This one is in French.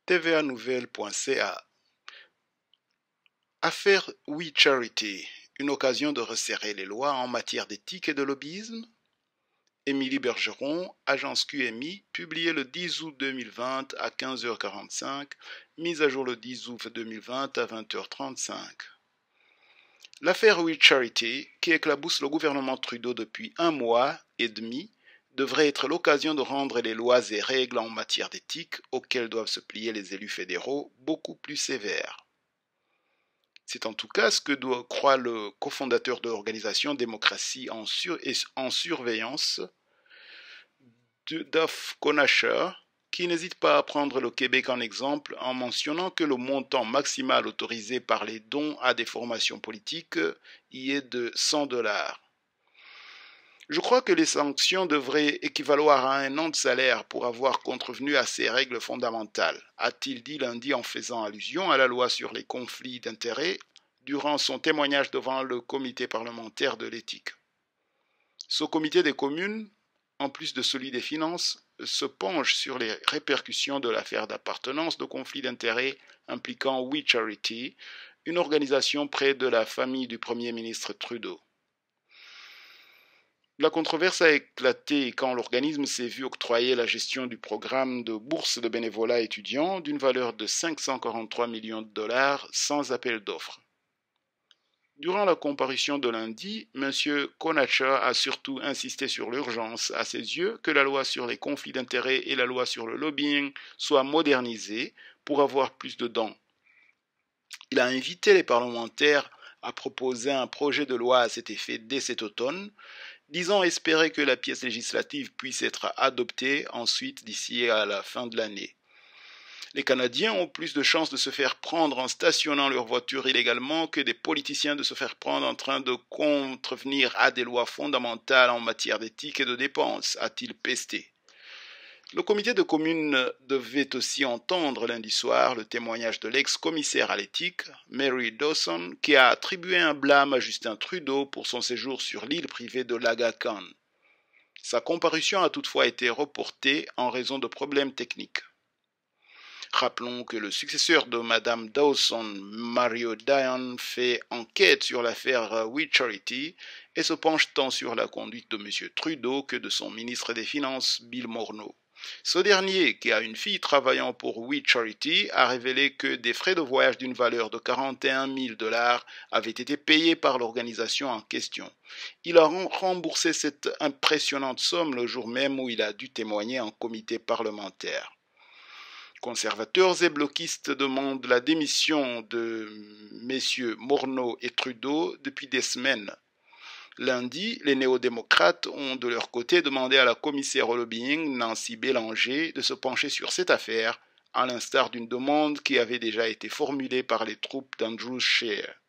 tvanouvelle.ca. Affaire We Charity, une occasion de resserrer les lois en matière d'éthique et de lobbyisme. Émilie Bergeron, agence QMI, publié le 10 août 2020 à 15h45, mise à jour le 10 août 2020 à 20h35. L'affaire We Charity, qui éclabousse le gouvernement Trudeau depuis 1 mois et demi, devrait être l'occasion de rendre les lois et règles en matière d'éthique auxquelles doivent se plier les élus fédéraux beaucoup plus sévères. C'est en tout cas ce que croit le cofondateur de l'organisation Démocratie en surveillance, Duff Conacher, qui n'hésite pas à prendre le Québec en exemple en mentionnant que le montant maximal autorisé par les dons à des formations politiques y est de $100. Je crois que les sanctions devraient équivaloir à 1 an de salaire pour avoir contrevenu à ces règles fondamentales, a-t-il dit lundi en faisant allusion à la loi sur les conflits d'intérêts durant son témoignage devant le comité parlementaire de l'éthique. Ce comité des communes, en plus de celui des finances, se penche sur les répercussions de l'affaire d'appartenance de conflits d'intérêts impliquant We Charity, une organisation près de la famille du Premier ministre Trudeau. La controverse a éclaté quand l'organisme s'est vu octroyer la gestion du programme de bourse de bénévolat étudiant d'une valeur de 543 millions de dollars sans appel d'offres. Durant la comparution de lundi, M. Conacher a surtout insisté sur l'urgence, à ses yeux, que la loi sur les conflits d'intérêts et la loi sur le lobbying soient modernisées pour avoir plus de dons. Il a invité les parlementaires à proposer un projet de loi à cet effet dès cet automne, disant espérer que la pièce législative puisse être adoptée ensuite d'ici à la fin de l'année. Les Canadiens ont plus de chances de se faire prendre en stationnant leur voiture illégalement que des politiciens de se faire prendre en train de contrevenir à des lois fondamentales en matière d'éthique et de dépenses, a-t-il pesté. Le comité de communes devait aussi entendre lundi soir le témoignage de l'ex-commissaire à l'éthique, Mary Dawson, qui a attribué un blâme à Justin Trudeau pour son séjour sur l'île privée de Laga Khan. Sa comparution a toutefois été reportée en raison de problèmes techniques. Rappelons que le successeur de Mme Dawson, Mario Dayan, fait enquête sur l'affaire We Charity et se penche tant sur la conduite de M. Trudeau que de son ministre des Finances, Bill Morneau. Ce dernier, qui a une fille travaillant pour We Charity, a révélé que des frais de voyage d'une valeur de 41 000 $ avaient été payés par l'organisation en question. Il a remboursé cette impressionnante somme le jour même où il a dû témoigner en comité parlementaire. Conservateurs et bloquistes demandent la démission de messieurs Morneau et Trudeau depuis des semaines. Lundi, les néo-démocrates ont de leur côté demandé à la commissaire au lobbying, Nancy Bélanger, de se pencher sur cette affaire, à l'instar d'une demande qui avait déjà été formulée par les troupes d'Andrew Scheer.